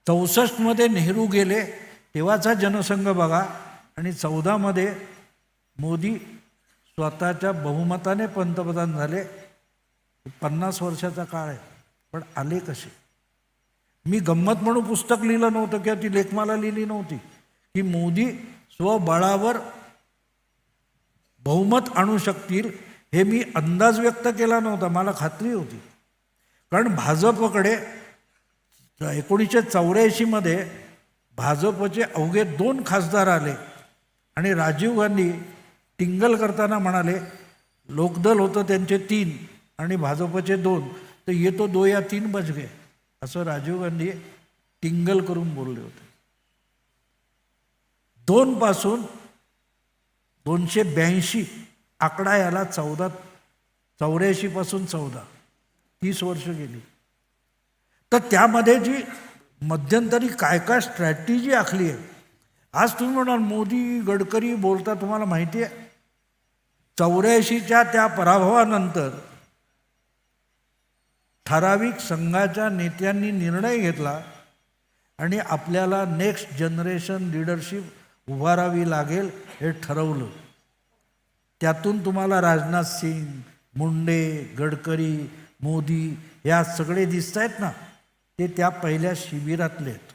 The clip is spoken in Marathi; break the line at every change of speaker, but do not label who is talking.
64मध्ये नेहरू गेले तेव्हाचा जनसंघ बघा, आणि 14मध्ये मोदी स्वतःच्या बहुमताने पंतप्रधान झाले. 50 वर्षाचा काळ आहे, पण आले कसे? मी गंमत म्हणून पुस्तक लिहिलं नव्हतं किंवा ती लेखमाला लिहिली नव्हती की मोदी स्वबळावर बहुमत आणू शकतील, हे मी अंदाज व्यक्त केला नव्हता, मला खात्री होती. कारण भाजपकडे 1984मध्ये भाजपचे अवघे 2 खासदार आले आणि राजीव गांधी टिंगल करताना म्हणाले, लोकदल होतं त्यांचे 3 आणि भाजपचे 2, तर ये तो 2 या 3 बच गए, असं राजीव गांधी टिंगल करून बोलले होते. 2 पासून 282 आकडा याला 84 पासून 14, 30 वर्ष गेली. तर त्यामध्ये जी मध्यंतरी काय काय स्ट्रॅटेजी आखली आहे. आज तुम्ही म्हणाल मोदी गडकरी बोलता, तुम्हाला माहिती आहे 84च्या त्या पराभवानंतर ठराविक संघाच्या नेत्यांनी निर्णय घेतला आणि आपल्याला नेक्स्ट जनरेशन लीडरशिप उभारावी लागेल हे ठरवलं. त्यातून तुम्हाला राजनाथ सिंग, मुंडे, गडकरी, मोदी या सगळे दिसत आहेत ना, ते त्या पहिल्या शिबिरातले आहेत.